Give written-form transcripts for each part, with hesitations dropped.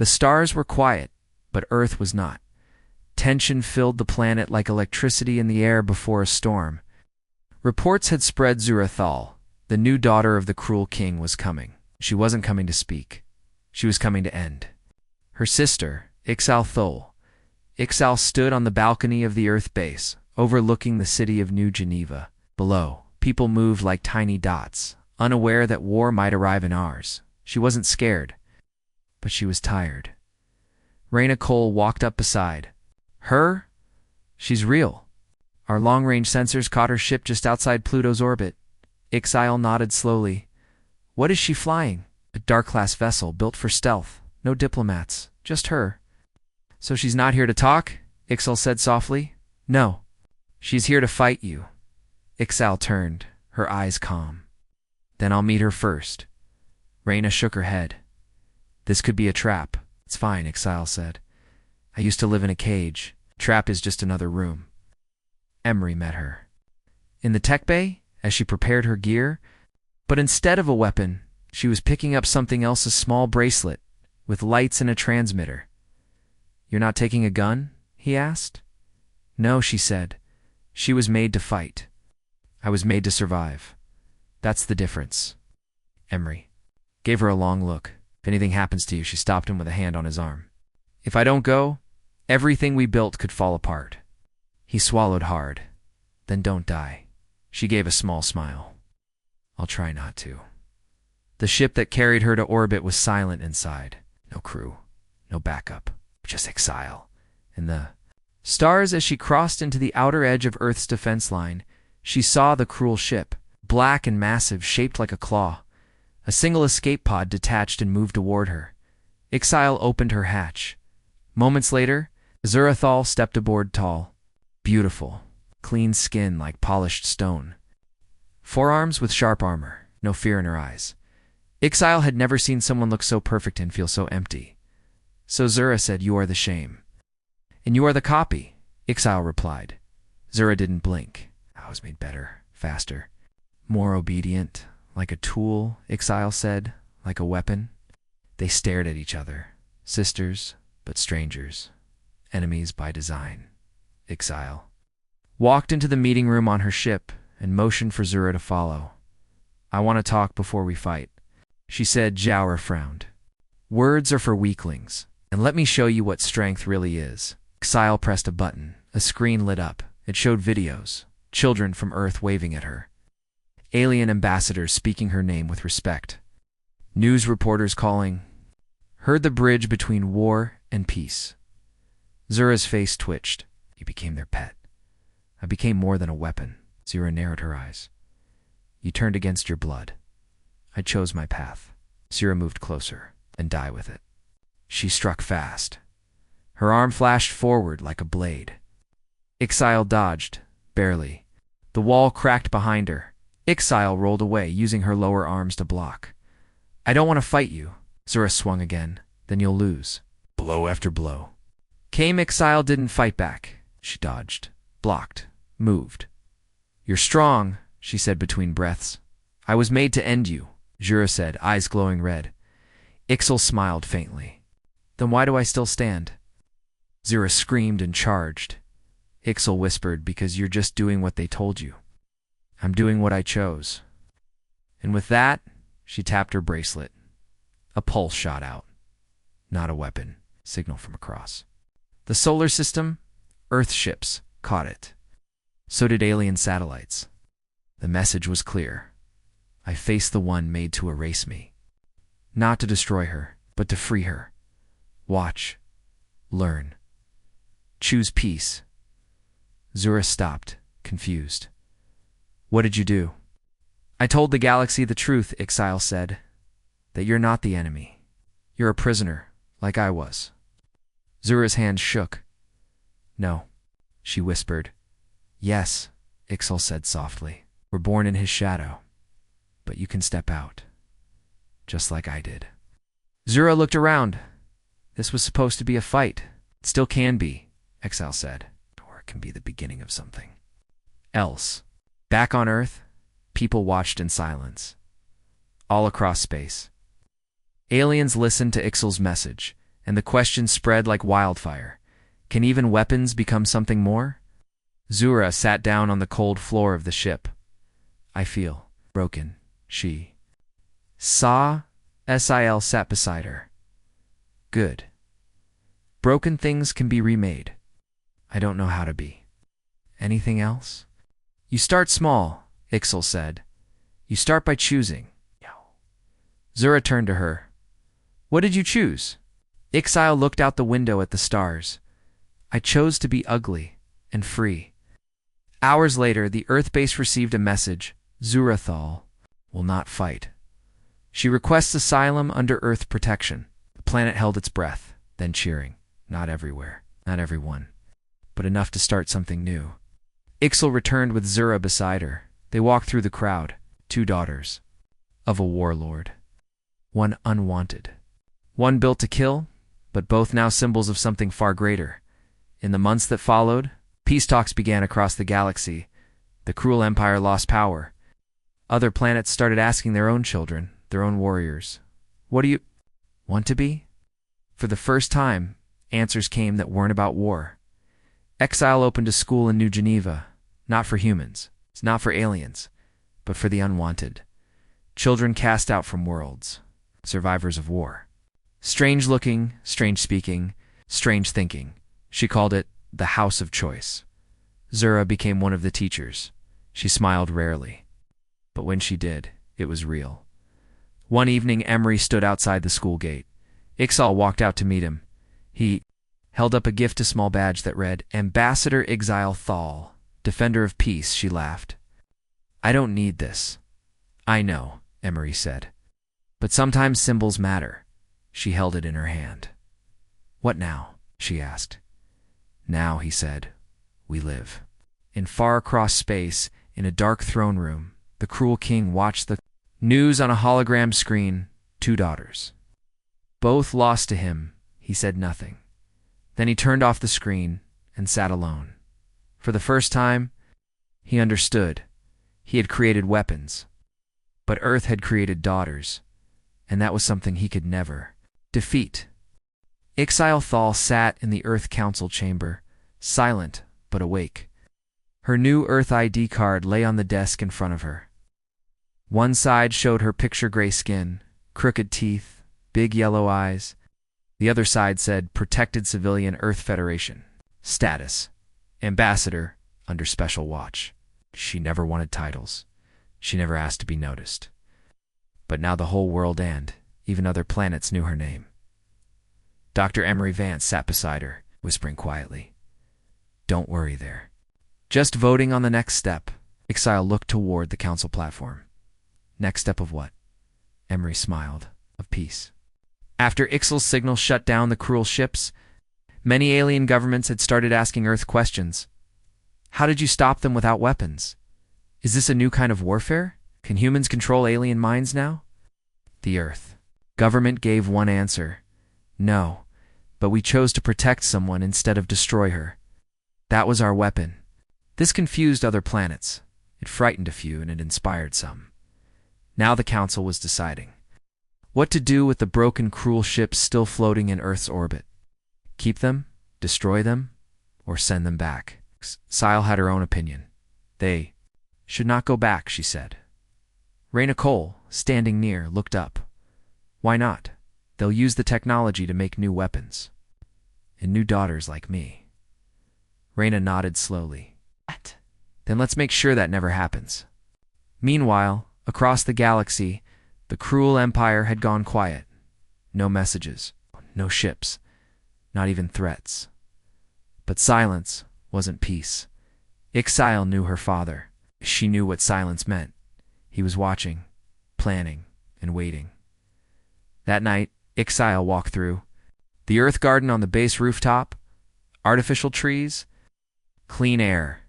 The stars were quiet, but Earth was not. Tension filled the planet like electricity in the air before a storm. Reports had spread Zurathal, the new daughter of the cruel king, was coming. She wasn't coming to speak. She was coming to end. Her sister, Ixal Thol. Ixal stood on the balcony of the Earth base, overlooking the city of New Geneva. Below, people moved like tiny dots, unaware that war might arrive in ours. She wasn't scared, but she was tired. Raina Cole walked up beside her. She's real. Our long-range sensors caught her ship just outside Pluto's orbit. Ixal nodded slowly. What is she flying? A dark-class vessel built for stealth. No diplomats, just her. So she's not here to talk? Ixal said softly. No. She's here to fight you. Ixal turned, her eyes calm. Then I'll meet her first. Raina shook her head. This could be a trap. It's fine, Ixal said. I used to live in a cage. Trap is just another room. Emery met her in the tech bay as she prepared her gear, but instead of a weapon, she was picking up something else, a small bracelet with lights and a transmitter. You're not taking a gun? He asked. No, she said. She was made to fight. I was made to survive. That's the difference. Emery gave her a long look. If anything happens to you, she stopped him with a hand on his arm. If I don't go, everything we built could fall apart. He swallowed hard. Then don't die. She gave a small smile. I'll try not to. The ship that carried her to orbit was silent inside. No crew, no backup, just Ixal. And the stars as she crossed into the outer edge of Earth's defense line, she saw the cruel ship, black and massive, shaped like a claw. A single escape pod detached and moved toward her. Ixal opened her hatch. Moments later, Zurathal stepped aboard, tall, beautiful, clean skin like polished stone. Forearms with sharp armor, no fear in her eyes. Ixal had never seen someone look so perfect and feel so empty. So Zura said, "You are the shame." "And you are the copy," Ixal replied. Zura didn't blink. I was made better, faster, more obedient, like a tool, Ixal said, like a weapon. They stared at each other, sisters, but strangers, enemies by design. Ixal walked into the meeting room on her ship and motioned for Zura to follow. "I want to talk before we fight," she said. Zura frowned. "Words are for weaklings, and let me show you what strength really is." Ixal pressed a button. A screen lit up. It showed videos, children from Earth waving at her, alien ambassadors speaking her name with respect, news reporters calling. Heard the bridge between war and peace. Zura's face twitched. You became their pet. I became more than a weapon. Zura narrowed her eyes. You turned against your blood. I chose my path. Zura moved closer, and die with it. She struck fast. Her arm flashed forward like a blade. Ixal dodged, barely. The wall cracked behind her. Ixal rolled away, using her lower arms to block. I don't want to fight you. Zura swung again. Then you'll lose. Blow after blow. Came. Ixal didn't fight back. She dodged, blocked, moved. You're strong, she said between breaths. I was made to end you, Zura said, eyes glowing red. Ixal smiled faintly. Then why do I still stand? Zura screamed and charged. Ixal whispered, because you're just doing what they told you. I'm doing what I chose. And with that, she tapped her bracelet. A pulse shot out. Not a weapon. Signal from across. The solar system, Earth ships, caught it. So did alien satellites. The message was clear. I faced the one made to erase me. Not to destroy her, but to free her. Watch. Learn. Choose peace. Zura stopped, confused. What did you do? I told the galaxy the truth, Ixal said. That you're not the enemy. You're a prisoner, like I was. Zura's hand shook. No, she whispered. Yes, Ixal said softly. We're born in his shadow. But you can step out. Just like I did. Zura looked around. This was supposed to be a fight. It still can be, Ixal said. Or it can be the beginning of something else. Back on Earth, people watched in silence. All across space. Aliens listened to Ixal's message, and the question spread like wildfire. Can even weapons become something more? Zura sat down on the cold floor of the ship. I feel broken, she. Sil sat beside her. Good. Broken things can be remade. I don't know how to be. Anything else? You start small, Ixal said. You start by choosing. Zura turned to her. What did you choose? Ixal looked out the window at the stars. I chose to be ugly and free. Hours later, the Earth base received a message. Zurathal will not fight. She requests asylum under Earth protection. The planet held its breath, then cheering. Not everywhere, not everyone, but enough to start something new. Ixal returned with Zura beside her. They walked through the crowd, 2 daughters of a warlord. One unwanted. One built to kill, but both now symbols of something far greater. In the months that followed, peace talks began across the galaxy. The cruel empire lost power. Other planets started asking their own children, their own warriors, what do you want to be? For the first time, answers came that weren't about war. Exile opened a school in New Geneva, not for humans, it's not for aliens, but for the unwanted. Children cast out from worlds, survivors of war. Strange looking, strange speaking, strange thinking. She called it the House of Choice. Zura became one of the teachers. She smiled rarely. But when she did, it was real. One evening, Emery stood outside the school gate. Ixal walked out to meet him. He held up a gift, a small badge that read, Ambassador Exile Thal, Defender of Peace, she laughed. I don't need this. I know, Emery said. But sometimes symbols matter. She held it in her hand. What now? She asked. Now, he said, we live. In far across space, in a dark throne room, the cruel king watched the news on a hologram screen, 2 daughters. Both lost to him, he said nothing. Then he turned off the screen and sat alone. For the first time, he understood. He had created weapons, but Earth had created daughters, and that was something he could never defeat. Ixile Thal sat in the Earth Council chamber, silent but awake. Her new Earth ID card lay on the desk in front of her. One side showed her picture-gray skin, crooked teeth, big yellow eyes. The other side said Protected Civilian Earth Federation. Status: Ambassador under special watch. She never wanted titles. She never asked to be noticed. But now the whole world and even other planets knew her name. Dr. Emery Vance sat beside her, whispering quietly. Don't worry there. Just voting on the next step. Ixile looked toward the council platform. Next step of what? Emery smiled. Of peace. After Ixal's signal shut down the cruel ships, many alien governments had started asking Earth questions. How did you stop them without weapons? Is this a new kind of warfare? Can humans control alien minds now? The Earth government gave one answer. No, but we chose to protect someone instead of destroy her. That was our weapon. This confused other planets. It frightened a few and it inspired some. Now the council was deciding what to do with the broken, cruel ships still floating in Earth's orbit. Keep them, destroy them, or send them back. Sil had her own opinion. They should not go back, she said. Raina Cole, standing near, looked up. Why not? They'll use the technology to make new weapons. And new daughters like me. Raina nodded slowly. What? Then let's make sure that never happens. Meanwhile, across the galaxy, the cruel empire had gone quiet. No messages, no ships, not even threats. But silence wasn't peace. Ixile knew her father. She knew what silence meant. He was watching, planning, and waiting. That night, Ixile walked through. The Earth garden on the base rooftop, artificial trees, clean air,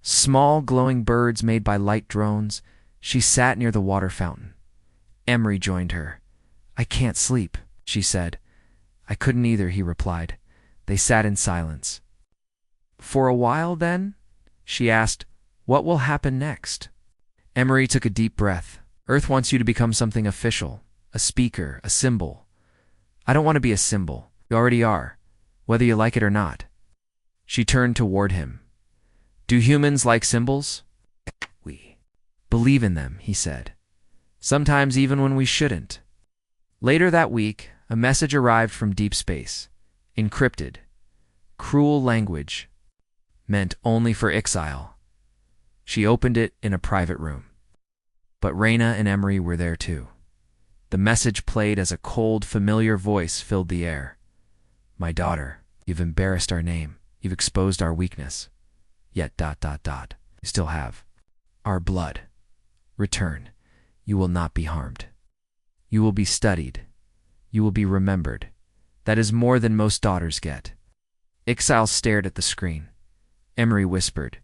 small glowing birds made by light drones. She sat near the water fountain. Emery joined her. I can't sleep, she said. I couldn't either, he replied. They sat in silence. For a while, then? She asked, what will happen next? Emery took a deep breath. Earth wants you to become something official, a speaker, a symbol. I don't want to be a symbol. You already are, whether you like it or not. She turned toward him. Do humans like symbols? We believe in them, he said. Sometimes even when we shouldn't. Later that week, a message arrived from deep space. Encrypted. Cruel language. Meant only for exile. She opened it in a private room. But Reyna and Emery were there too. The message played as a cold, familiar voice filled the air. My daughter, you've embarrassed our name. You've exposed our weakness. Yet ... You still have our blood. Return. You will not be harmed. You will be studied. You will be remembered. That is more than most daughters get. Ixal stared at the screen. Emery whispered,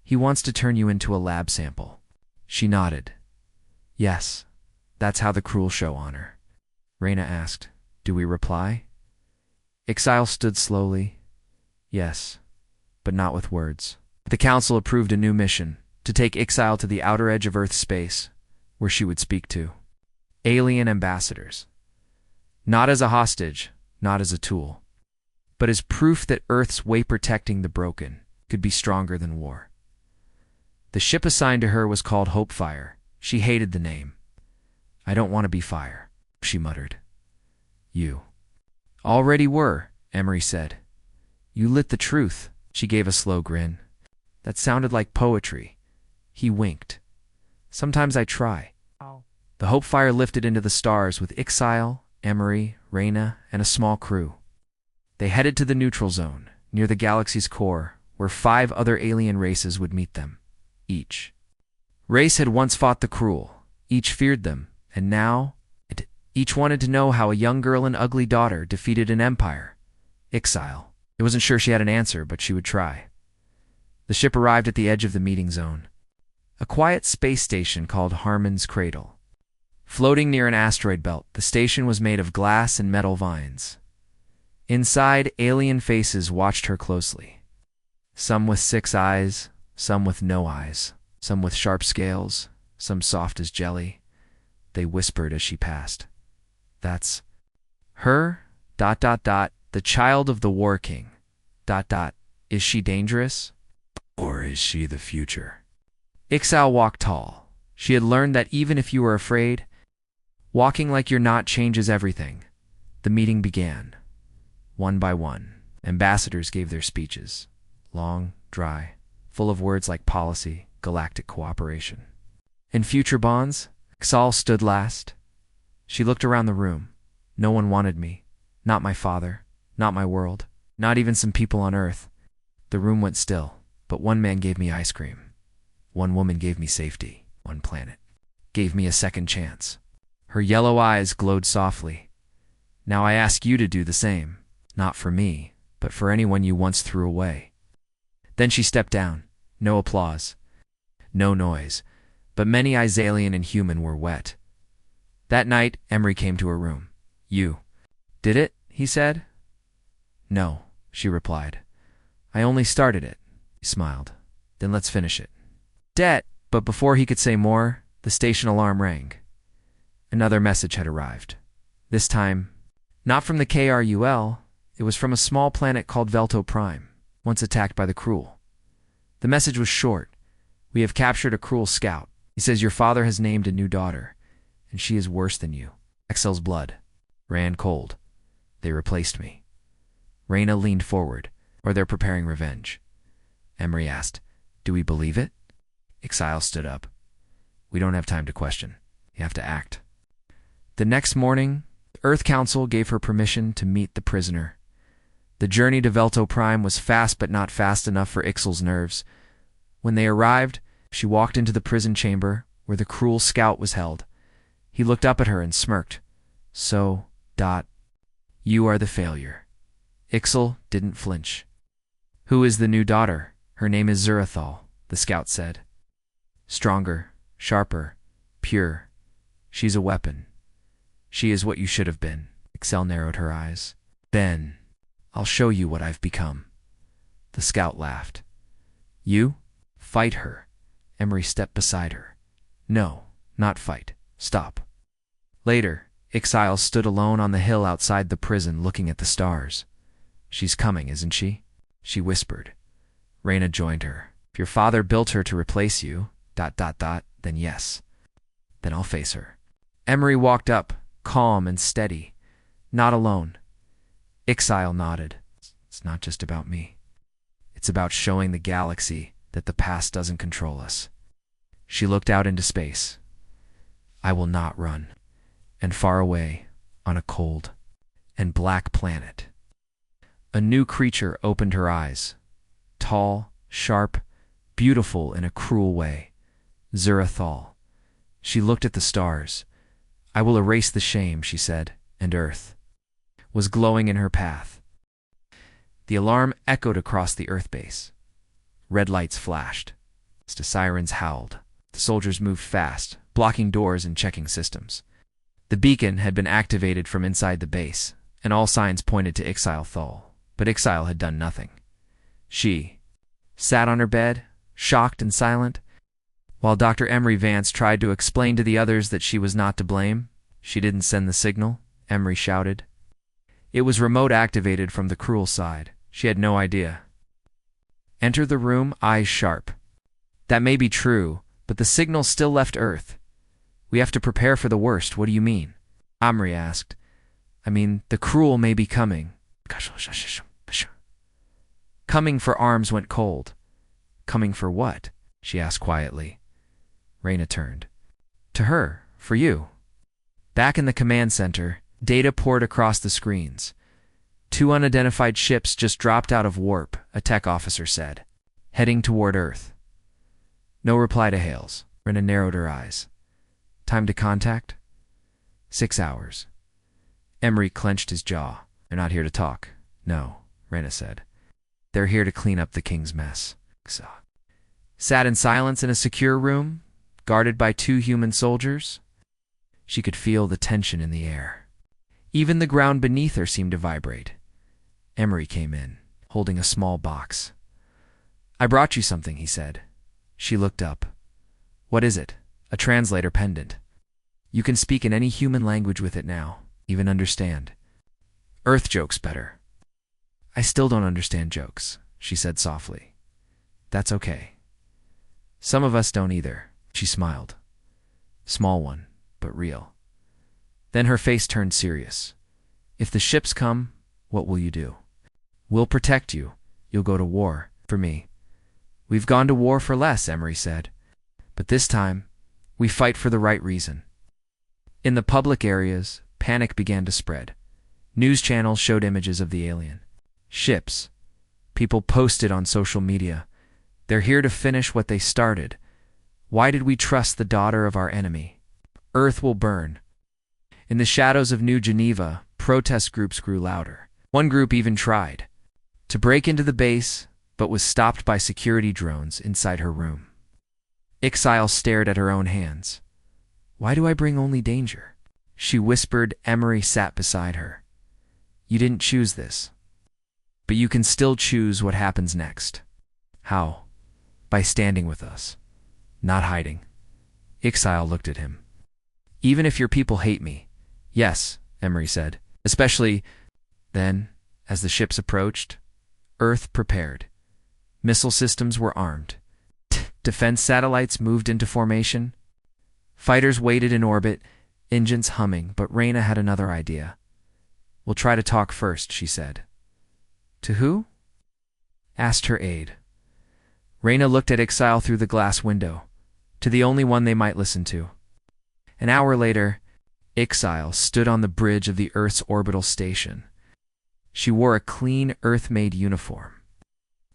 He wants to turn you into a lab sample. She nodded. Yes, that's how the cruel show honor. Reyna asked, Do we reply? Ixal stood slowly. Yes, but not with words. The council approved a new mission, to take Ixal to the outer edge of Earth's space, where she would speak to alien ambassadors. Not as a hostage, not as a tool, but as proof that Earth's way protecting the broken could be stronger than war. The ship assigned to her was called Hopefire. She hated the name. I don't want to be fire, she muttered. You already were, Emery said. You lit the truth. She gave a slow grin. That sounded like poetry. He winked. Sometimes I try. The Hopefire lifted into the stars with Ixal, Emery, Reyna, and a small crew. They headed to the neutral zone, near the galaxy's core, where 5 other alien races would meet them. Each race had once fought the cruel. Each feared them, and now each wanted to know how a young girl and ugly daughter defeated an empire. Ixal. He wasn't sure she had an answer, but she would try. The ship arrived at the edge of the meeting zone. A quiet space station called Harmon's Cradle. Floating near an asteroid belt, the station was made of glass and metal vines. Inside, alien faces watched her closely. Some with 6 eyes, some with no eyes, some with sharp scales, some soft as jelly. They whispered as she passed. That's her, ... the child of the War King, ... Is she dangerous? Or is she the future? Ixal walked tall. She had learned that even if you were afraid, walking like you're not changes everything. The meeting began. One by one, ambassadors gave their speeches. Long, dry, full of words like policy, galactic cooperation. In future bonds, Ixal stood last. She looked around the room. No one wanted me. Not my father. Not my world. Not even some people on Earth. The room went still, but one man gave me ice cream. One woman gave me safety. One planet gave me a second chance. Her yellow eyes glowed softly. Now I ask you to do the same. Not for me, but for anyone you once threw away. Then she stepped down. No applause. No noise. But many eyes, alien and human, were wet. That night, Emery came to her room. You did it? He said. No, she replied. I only started it. He smiled. Then let's finish it. Debt. But before he could say more, the station alarm rang. Another message had arrived. This time, not from the KRUL, it was from a small planet called Velto Prime, once attacked by the Cruel. The message was short. We have captured a cruel scout. He says your father has named a new daughter, and she is worse than you. Excel's blood ran cold. They replaced me. Reyna leaned forward, or they're preparing revenge. Emery asked, Do we believe it? Ixal stood up. We don't have time to question. You have to act. The next morning, the Earth Council gave her permission to meet the prisoner. The journey to Velto Prime was fast but not fast enough for Ixal's nerves. When they arrived, she walked into the prison chamber where the cruel scout was held. He looked up at her and smirked. So, ... You are the failure. Ixal didn't flinch. Who is the new daughter? Her name is Zurathal, the scout said. Stronger, sharper, pure. She's a weapon. She is what you should have been. Ixal narrowed her eyes. Then, I'll show you what I've become. The scout laughed. You? Fight her. Emery stepped beside her. No, not fight. Stop. Later, Ixile stood alone on the hill outside the prison looking at the stars. She's coming, isn't she? She whispered. Reyna joined her. If your father built her to replace you, ... then yes. Then I'll face her. Emery walked up, calm and steady. Not alone. Ixile nodded. It's not just about me. It's about showing the galaxy that the past doesn't control us. She looked out into space. I will not run. And far away, on a cold and black planet, a new creature opened her eyes. Tall, sharp, beautiful in a cruel way. Zurathal. She looked at the stars. I will erase the shame, she said, and Earth was glowing in her path. The alarm echoed across the Earth base. Red lights flashed. The sirens howled. The soldiers moved fast, blocking doors and checking systems. The beacon had been activated from inside the base, and all signs pointed to Ixile Thal, but Ixile had done nothing. She sat on her bed, shocked and silent, while Dr. Emery Vance tried to explain to the others that she was not to blame. She didn't send the signal, Emery shouted. It was remote activated from the cruel side. She had no idea. Enter the room, eyes sharp. That may be true, but the signal still left Earth. We have to prepare for the worst. What do you mean? Emery asked. I mean, the cruel may be coming. Coming for arms went cold. Coming for what? She asked quietly. Reyna turned. To her, for you. Back in the command center, data poured across the screens. 2 unidentified ships just dropped out of warp, a tech officer said, heading toward Earth. No reply to hails. Reyna narrowed her eyes. Time to contact? 6 hours. Emery clenched his jaw. They're not here to talk. No, Reyna said. They're here to clean up the king's mess. Sat in silence in a secure room, guarded by 2 human soldiers. She could feel the tension in the air. Even the ground beneath her seemed to vibrate. Emery came in, holding a small box. I brought you something, he said. She looked up. What is it? A translator pendant. You can speak in any human language with it now, even understand. Earth jokes better. I still don't understand jokes, she said softly. That's okay. Some of us don't either, she smiled. Small one, but real. Then her face turned serious. If the ships come, what will you do? We'll protect you. You'll go to war, for me. We've gone to war for less, Emery said. But this time, we fight for the right reason. In the public areas, panic began to spread. News channels showed images of the alien. Ships. People posted on social media. They're here to finish what they started. Why did we trust the daughter of our enemy? Earth will burn. In the shadows of New Geneva, protest groups grew louder. One group even tried to break into the base, but was stopped by security drones inside her room. Ixile stared at her own hands. Why do I bring only danger? She whispered. Emery sat beside her. You didn't choose this. But you can still choose what happens next. How? By standing with us. Not hiding. Ixile looked at him. Even if your people hate me. Yes, Emery said. Especially then, as the ships approached, Earth prepared. Missile systems were armed. Defense satellites moved into formation. Fighters waited in orbit, engines humming, but Reyna had another idea. We'll try to talk first, she said. To who? Asked her aide. Reyna looked at Ixile through the glass window, to the only one they might listen to. An hour later, Ixile stood on the bridge of the Earth's orbital station. She wore a clean, Earth-made uniform.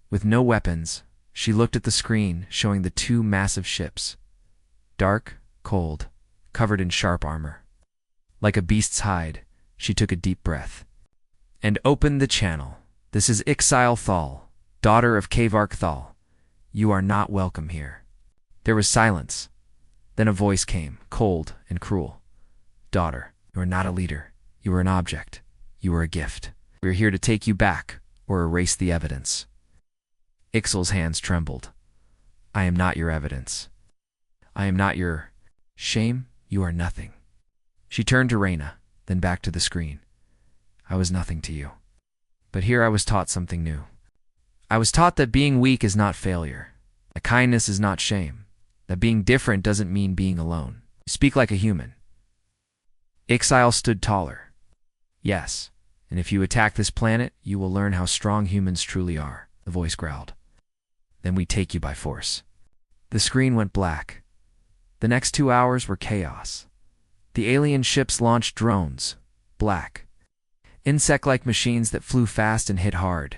With no weapons, she looked at the screen showing the 2 massive ships. Dark, cold, covered in sharp armor. Like a beast's hide, she took a deep breath and opened the channel. This is Ixile Thal, daughter of Kavark Thal. You are not welcome here. There was silence. Then a voice came, cold and cruel. Daughter, you are not a leader. You are an object. You are a gift. We are here to take you back or erase the evidence. Ixile's hands trembled. I am not your evidence. I am not your shame. You are nothing. She turned to Reyna. then back to the screen. I was nothing to you. But here I was taught something new. I was taught that being weak is not failure, that kindness is not shame, that being different doesn't mean being alone. Speak like a human. Ixile stood taller. Yes, and if you attack this planet, you will learn how strong humans truly are, the voice growled. Then we take you by force. The screen went black. The next 2 hours were chaos. The alien ships launched drones, black. Insect-like machines that flew fast and hit hard.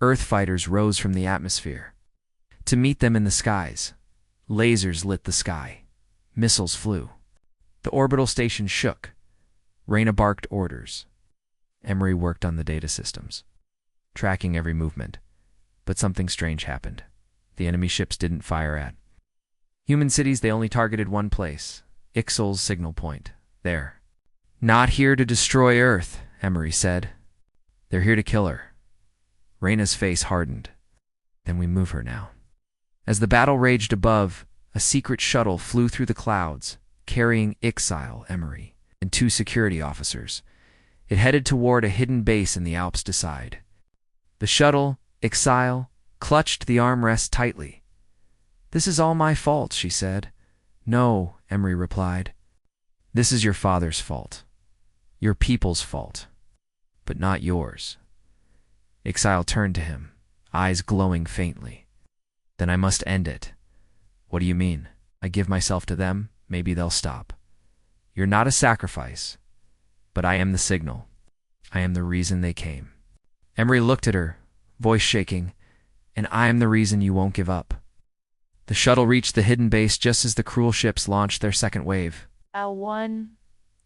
Earth fighters rose from the atmosphere to meet them in the skies. Lasers lit the sky. Missiles flew. The orbital station shook. Reyna barked orders. Emery worked on the data systems, tracking every movement. But something strange happened. The enemy ships didn't fire at human cities. They only targeted one place, Ixal's signal point. There. Not here to destroy Earth, Emery said. They're here to kill her. Reyna's face hardened. Then we move her now. As the battle raged above, a secret shuttle flew through the clouds, carrying Ixile, Emery, and 2 security officers. It headed toward a hidden base in the Alps to side. The shuttle, Ixile, clutched the armrest tightly. This is all my fault, she said. No, Emery replied. This is your father's fault. Your people's fault. But not yours. Ixile turned to him, eyes glowing faintly. Then I must end it. What do you mean? I give myself to them, maybe they'll stop. You're not a sacrifice, but I am the signal. I am the reason they came. Emery looked at her, voice shaking, and I am the reason you won't give up. The shuttle reached the hidden base just as the cruel ships launched their second wave. L1.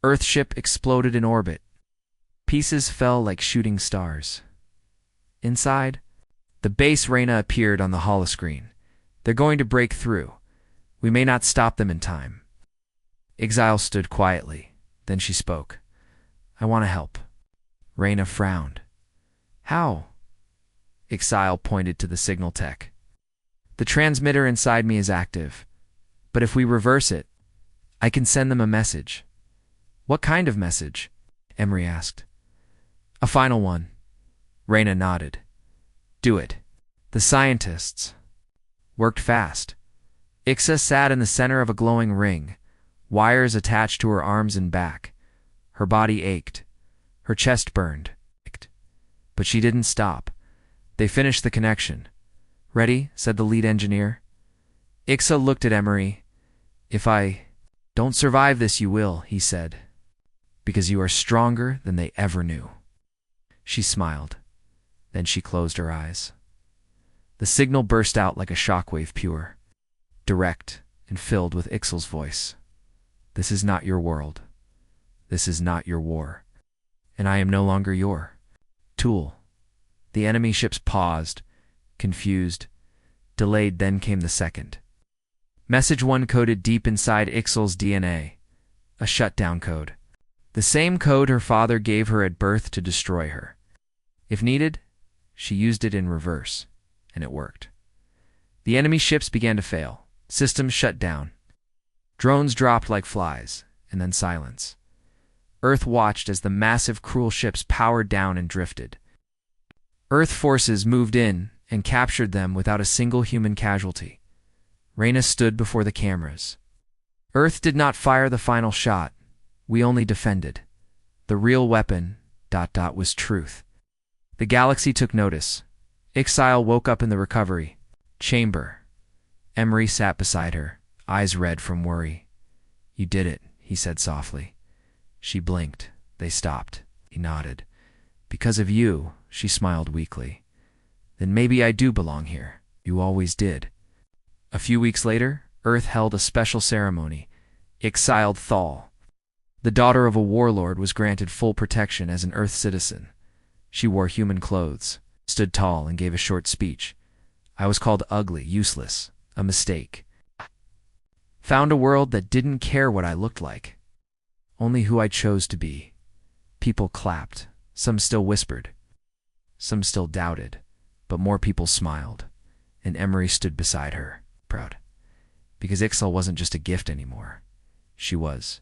Earthship exploded in orbit. Pieces fell like shooting stars. Inside, the base Reyna appeared on the holoscreen. They're going to break through. We may not stop them in time. Exile stood quietly. Then she spoke. I want to help. Reyna frowned. How? Exile pointed to the signal tech. The transmitter inside me is active. But if we reverse it, I can send them a message. What kind of message? Emery asked. A final one. Reyna nodded. Do it. The scientists worked fast. Ixa sat in the center of a glowing ring, wires attached to her arms and back. Her body ached. Her chest burned. But she didn't stop. They finished the connection. Ready? Said the lead engineer. Ixa looked at Emery. If I don't survive this, you will, he said. Because you are stronger than they ever knew. She smiled. Then she closed her eyes. The signal burst out like a shockwave, pure, direct, and filled with Ixal's voice. This is not your world. This is not your war. And I am no longer your tool. The enemy ships paused, confused, delayed. Then came the second. Message 1 coded deep inside Ixal's DNA. A shutdown code. The same code her father gave her at birth to destroy her. If needed, she used it in reverse, and it worked. The enemy ships began to fail. Systems shut down. Drones dropped like flies, and then silence. Earth watched as the massive, cruel ships powered down and drifted. Earth forces moved in and captured them without a single human casualty. Reyna stood before the cameras. Earth did not fire the final shot. We only defended. The real weapon, ... was truth. The galaxy took notice. Ixile woke up in the recovery chamber. Emery sat beside her, eyes red from worry. You did it, he said softly. She blinked. They stopped. He nodded. Because of you, she smiled weakly. Then maybe I do belong here. You always did. A few weeks later, Earth held a special ceremony. Exiled Thal, the daughter of a warlord, was granted full protection as an Earth citizen. She wore human clothes, stood tall, and gave a short speech. I was called ugly, useless, a mistake. Found a world that didn't care what I looked like, only who I chose to be. People clapped. Some still whispered. Some still doubted, but more people smiled, and Emery stood beside her, proud. Because Ixal wasn't just a gift anymore. She was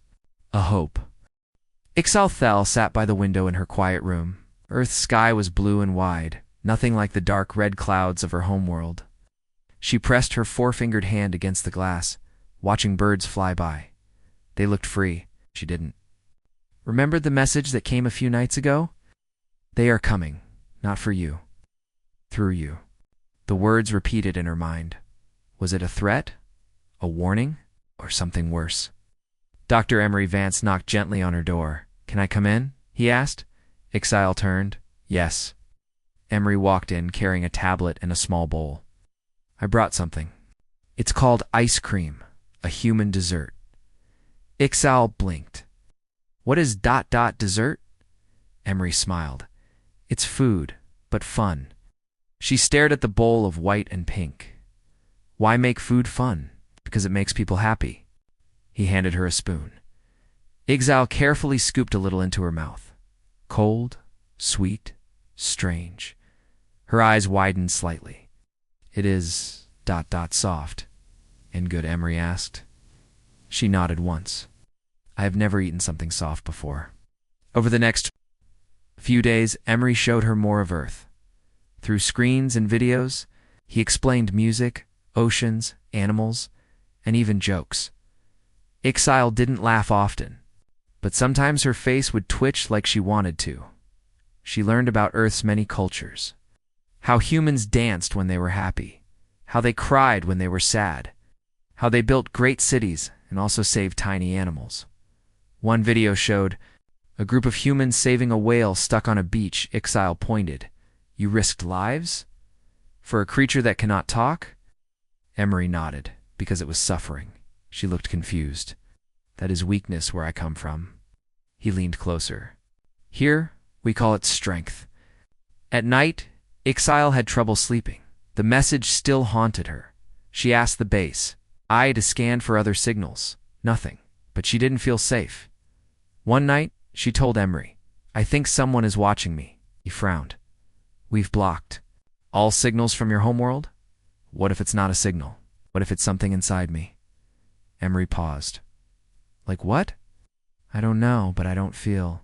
a hope. Ixalthel sat by the window in her quiet room. Earth's sky was blue and wide, nothing like the dark red clouds of her homeworld. She pressed her four-fingered hand against the glass, watching birds fly by. They looked free. She didn't. Remembered the message that came a few nights ago? They are coming, not for you. Through you. The words repeated in her mind. Was it a threat? A warning? Or something worse? Dr. Emery Vance knocked gently on her door. Can I come in? He asked. Ixal turned. Yes. Emery walked in, carrying a tablet and a small bowl. I brought something. It's called ice cream, a human dessert. Ixal blinked. What is ... dessert? Emery smiled. It's food, but fun. She stared at the bowl of white and pink. Why make food fun? Because it makes people happy. He handed her a spoon. Ixal carefully scooped a little into her mouth. Cold, sweet, strange. Her eyes widened slightly. It is ... soft. And good, Emery asked. She nodded once. I have never eaten something soft before. Over the next few days, Emery showed her more of Earth. Through screens and videos, he explained music, oceans, animals, and even jokes. Ixal didn't laugh often, but sometimes her face would twitch like she wanted to. She learned about Earth's many cultures. How humans danced when they were happy. How they cried when they were sad. How they built great cities and also saved tiny animals. One video showed a group of humans saving a whale stuck on a beach. Ixal pointed. You risked lives? For a creature that cannot talk? Emery nodded, because it was suffering. She looked confused. That is weakness where I come from. He leaned closer. Here, we call it strength. At night, Ixal had trouble sleeping. The message still haunted her. She asked the base, to scan for other signals. Nothing. But she didn't feel safe. One night, she told Emery, I think someone is watching me. He frowned. We've blocked all signals from your homeworld? What if it's not a signal? What if it's something inside me? Emery paused. Like what? I don't know, but I don't feel ...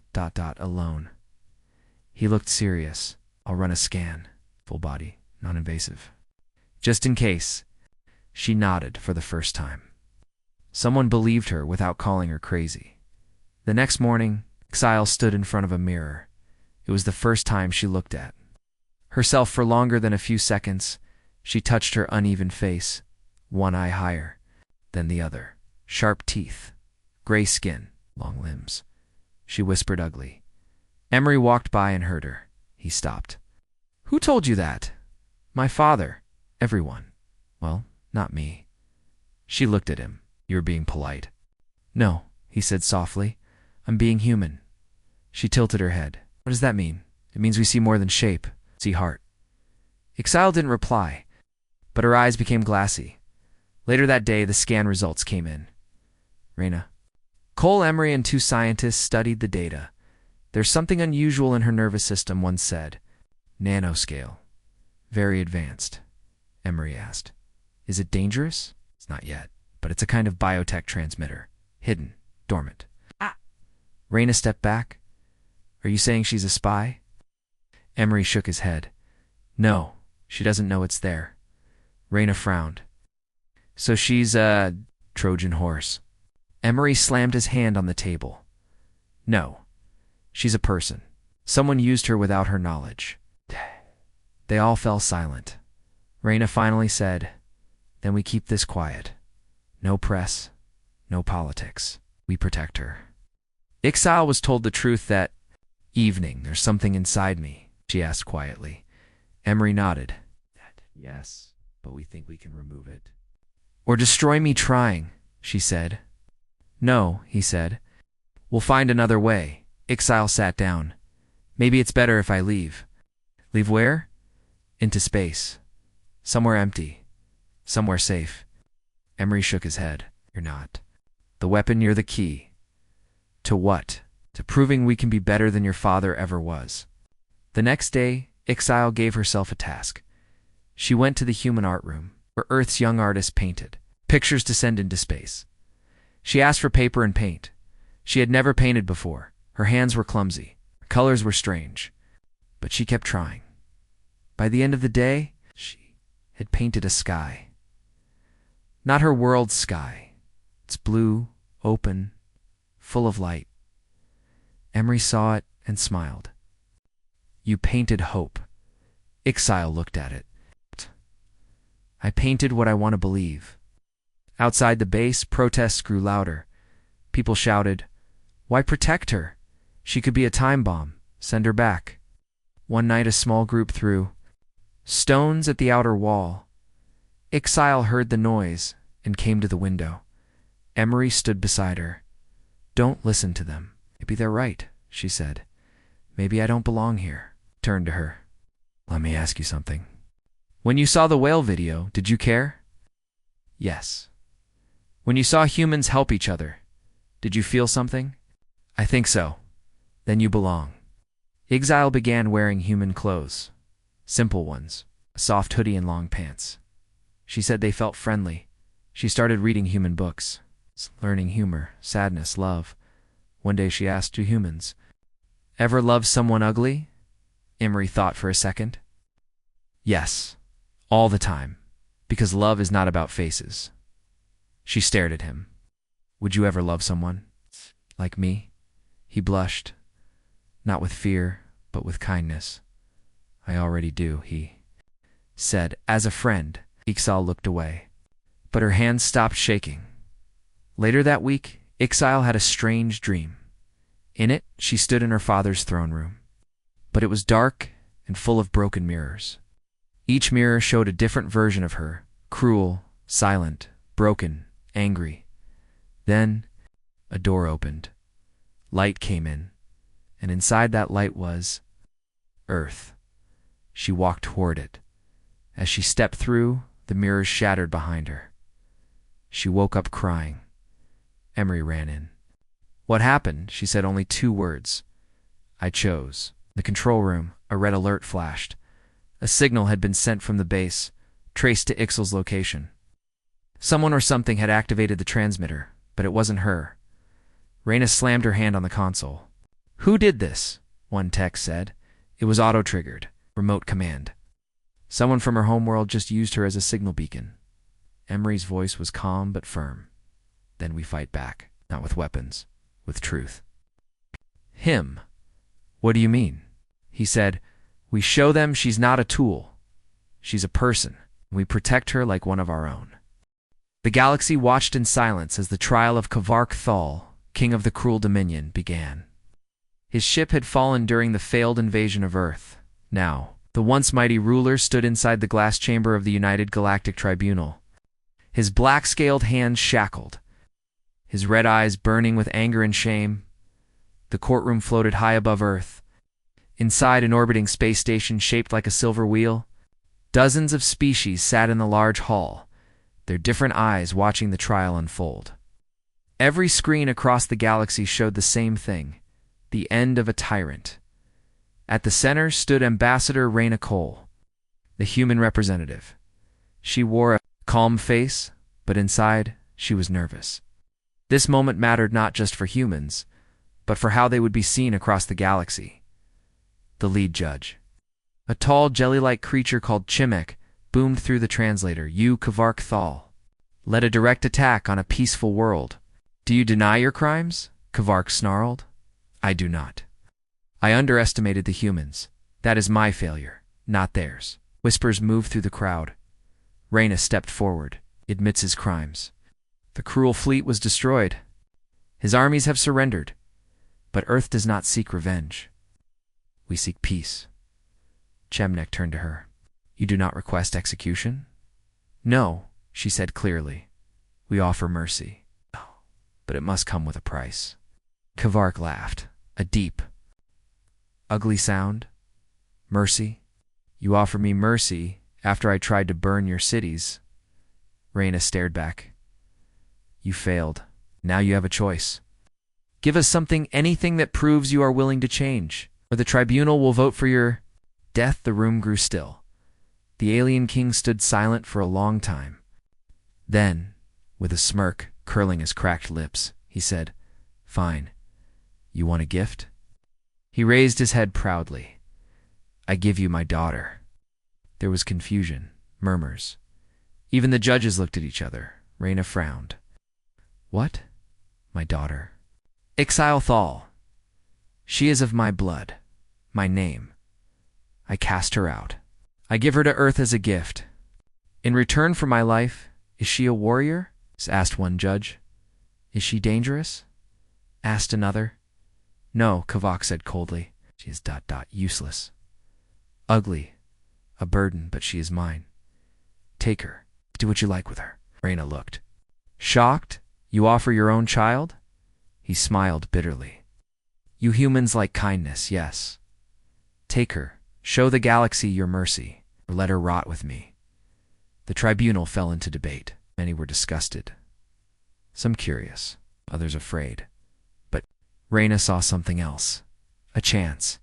alone. He looked serious. I'll run a scan. Full body, non-invasive. Just in case. She nodded for the first time. Someone believed her without calling her crazy. The next morning, Ixal stood in front of a mirror. It was the first time she looked at herself for longer than a few seconds. She touched her uneven face, one eye higher than the other. Sharp teeth, gray skin, long limbs. She whispered ugly. Emery walked by and heard her. He stopped. Who told you that? My father. Everyone. Well, not me. She looked at him. You're being polite. No, he said softly. I'm being human. She tilted her head. What does that mean? It means we see more than shape. See heart. Ixal didn't reply, but her eyes became glassy. Later that day, the scan results came in. Reina. Cole Emery and two scientists studied the data. There's something unusual in her nervous system, one said. Nanoscale. Very advanced. Emery asked. Is it dangerous? It's not yet, but it's a kind of biotech transmitter. Hidden. Dormant. Reina stepped back. Are you saying she's a spy? Emery shook his head. No, she doesn't know it's there. Reina frowned. So she's a Trojan horse. Emery slammed his hand on the table. No, she's a person. Someone used her without her knowledge. They all fell silent. Reina finally said, Then we keep this quiet. No press, no politics. We protect her. Ixal was told the truth that evening, there's something inside me, she asked quietly. Emery nodded. Yes, but we think we can remove it. Or destroy me trying, she said. No, he said. We'll find another way. Ixal sat down. Maybe it's better if I leave. Leave where? Into space. Somewhere empty. Somewhere safe. Emery shook his head. You're not. The weapon, you're the key. To what? To proving we can be better than your father ever was. The next day, Ixal gave herself a task. She went to the human art room, where Earth's young artists painted. Pictures to send into space. She asked for paper and paint. She had never painted before. Her hands were clumsy. Her colors were strange. But she kept trying. By the end of the day, she had painted a sky. Not her world's sky. It's blue, open, full of light. Emery saw it and smiled. You painted hope. Ixile looked at it. I painted what I want to believe. Outside the base, protests grew louder. People shouted, "Why protect her? She could be a time bomb. Send her back." One night a small group threw stones at the outer wall. Ixile heard the noise and came to the window. Emery stood beside her. "Don't listen to them. Maybe they're right," she said. "Maybe I don't belong here." Turned to her. "Let me ask you something. When you saw the whale video, did you care?" "Yes." "When you saw humans help each other, did you feel something?" "I think so." "Then you belong." Exile began wearing human clothes. Simple ones, a soft hoodie and long pants. She said they felt friendly. She started reading human books, learning humor, sadness, love. One day she asked two humans, "Ever love someone ugly?" Emery thought for a second. "Yes, all the time, because love is not about faces." She stared at him. "Would you ever love someone like me?" He blushed, not with fear, but with kindness. "I already do," he said. As a friend, Ixal looked away, but her hands stopped shaking. Later that week, Ixal had a strange dream. In it, she stood in her father's throne room. But it was dark and full of broken mirrors. Each mirror showed a different version of her, cruel, silent, broken, angry. Then, a door opened. Light came in, and inside that light was Earth. She walked toward it. As she stepped through, the mirrors shattered behind her. She woke up crying. Emery ran in. "What happened?" She said only 2 words. "I chose." In the control room, a red alert flashed. A signal had been sent from the base, traced to Ixal's location. Someone or something had activated the transmitter, but it wasn't her. Reyna slammed her hand on the console. "Who did this?" one tech said. It was auto-triggered, remote command. Someone from her homeworld just used her as a signal beacon. Emery's voice was calm but firm. "Then we fight back, not with weapons, with truth." Him. "What do you mean?" He said, "We show them she's not a tool. She's a person. We protect her like one of our own." The galaxy watched in silence as the trial of Kavark Thal, king of the cruel dominion, began. His ship had fallen during the failed invasion of Earth. Now, the once mighty ruler stood inside the glass chamber of the United Galactic Tribunal. His black-scaled hands shackled, his red eyes burning with anger and shame. The courtroom floated high above Earth. Inside an orbiting space station shaped like a silver wheel, dozens of species sat in the large hall, their different eyes watching the trial unfold. Every screen across the galaxy showed the same thing, the end of a tyrant. At the center stood Ambassador Reyna Cole, the human representative. She wore a calm face, but inside she was nervous. This moment mattered not just for humans, but for how they would be seen across the galaxy. The lead judge, a tall jelly-like creature called Chimek, boomed through the translator. "You, Kavark Thal, led a direct attack on a peaceful world. Do you deny your crimes?" Kavark snarled. "I do not. I underestimated the humans. That is my failure, not theirs." Whispers moved through the crowd. Reyna stepped forward, admits his crimes. "The cruel fleet was destroyed. His armies have surrendered. But Earth does not seek revenge. We seek peace." Chemnek turned to her. "You do not request execution?" "No," she said clearly. "We offer mercy. But it must come with a price." Kavark laughed, a deep, ugly sound. "Mercy? You offer me mercy after I tried to burn your cities?" Reyna stared back. "You failed. Now you have a choice. Give us something, anything that proves you are willing to change, or the tribunal will vote for your death." The room grew still. The alien king stood silent for a long time. Then, with a smirk curling his cracked lips, he said, "Fine. You want a gift? He raised his head proudly. I give you my daughter. There was confusion, murmurs. Even the judges looked at each other. Reyna frowned. What? My daughter. Ixiothal. She is of my blood, my name. I cast her out. I give her to Earth as a gift. In return for my life, is she a warrior? Asked one judge. Is she dangerous? Asked another. No, Kavak said coldly. She is useless. Ugly. A burden, but she is mine. Take her. Do what you like with her. Reyna looked. Shocked? You offer your own child? He smiled bitterly. You humans like kindness, yes. Take her. Show the galaxy your mercy, or let her rot with me. The tribunal fell into debate. Many were disgusted. Some curious, others afraid. But Reyna saw something else. A chance.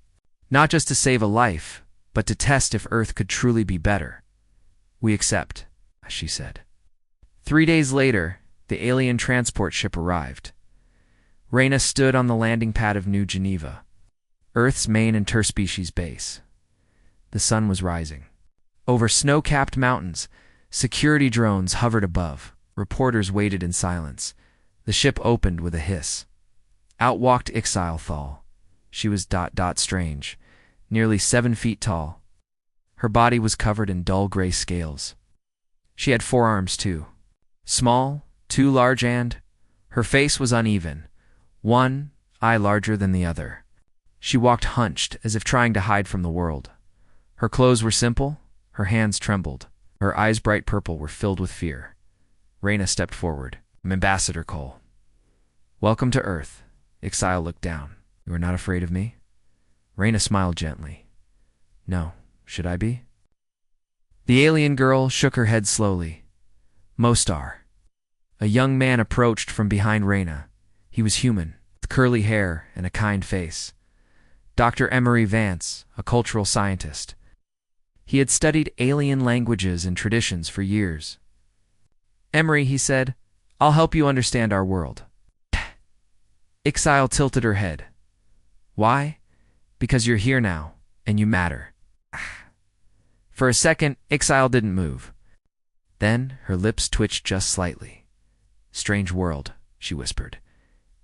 Not just to save a life, but to test if Earth could truly be better. We accept, she said. 3 days later, the alien transport ship arrived. Reyna stood on the landing pad of New Geneva, Earth's main interspecies base. The sun was rising. Over snow-capped mountains, security drones hovered above. Reporters waited in silence. The ship opened with a hiss. Out walked Ixiothal. She was strange, nearly 7 feet tall. Her body was covered in dull gray scales. She had 4 arms too. Small, 2 large, and her face was uneven, one eye larger than the other. She walked hunched, as if trying to hide from the world. Her clothes were simple, her hands trembled. Her eyes, bright purple, were filled with fear. Reyna stepped forward. I'm Ambassador Cole. Welcome to Earth. Ixio looked down. You are not afraid of me? Reyna smiled gently. No, should I be? The alien girl shook her head slowly. Most are. A young man approached from behind Reyna. He was human, with curly hair and a kind face. Dr. Emery Vance, a cultural scientist. He had studied alien languages and traditions for years. Emery, he said, I'll help you understand our world. Ixio tilted her head. Why? Because you're here now, and you matter. For a second, Ixio didn't move. Then her lips twitched just slightly. Strange world, she whispered.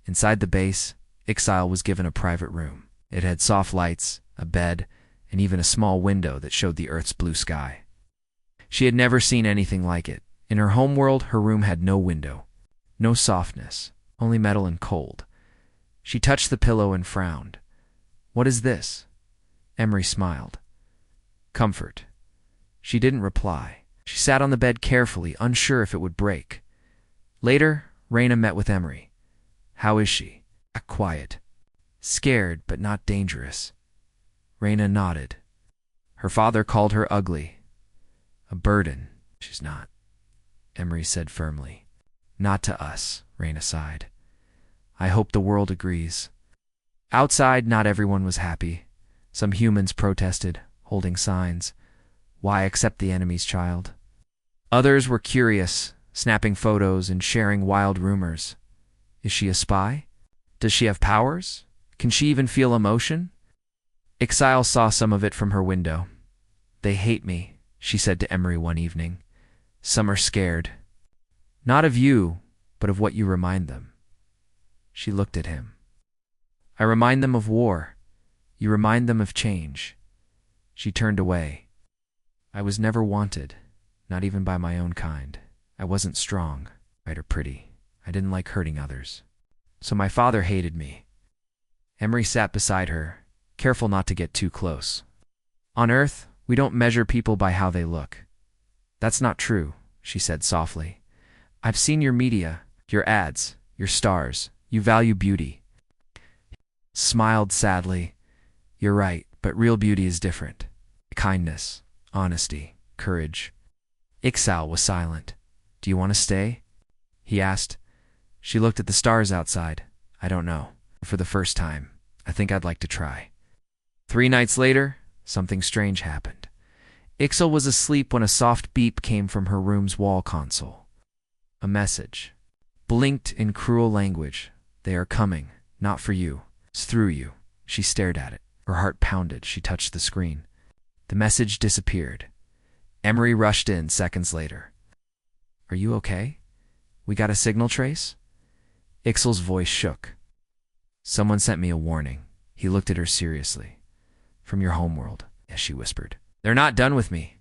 Inside the base, Ixio was given a private room. It had soft lights, a bed, and even a small window that showed the Earth's blue sky. She had never seen anything like it. In her homeworld, her room had no window, no softness, only metal and cold. She touched the pillow and frowned. What is this? Emery smiled. Comfort. She didn't reply. She sat on the bed carefully, unsure if it would break. Later, Reyna met with Emery. How is she? Quiet. Scared, but not dangerous. Reyna nodded. Her father called her ugly. A burden. She's not. Emery said firmly. Not to us, Reyna sighed. I hope the world agrees. Outside, not everyone was happy. Some humans protested, holding signs. Why accept the enemy's child? Others were curious, snapping photos and sharing wild rumors. Is she a spy? Does she have powers? Can she even feel emotion? Ixio saw some of it from her window. They hate me, she said to Emery one evening. Some are scared. Not of you, but of what you remind them. She looked at him. I remind them of war. You remind them of change. She turned away. I was never wanted, not even by my own kind. I wasn't strong, right, or pretty. I didn't like hurting others. So my father hated me. Emery sat beside her, careful not to get too close. On Earth, we don't measure people by how they look. That's not true, she said softly. I've seen your media, your ads, your stars. You value beauty. Smiled sadly. You're right, but real beauty is different. Kindness, honesty, courage. Ixio was silent. Do you want to stay? He asked. She looked at the stars outside. I don't know. For the first time, I think I'd like to try. 3 nights later, something strange happened. Ixio was asleep when a soft beep came from her room's wall console. A message. Blinked in cruel language. They are coming, not for you. It's through you. She stared at it. Her heart pounded. She touched the screen. The message disappeared. Emery rushed in seconds later. Are you okay? We got a signal trace? Ixel's voice shook. Someone sent me a warning. He looked at her seriously. From your homeworld, as she whispered. They're not done with me.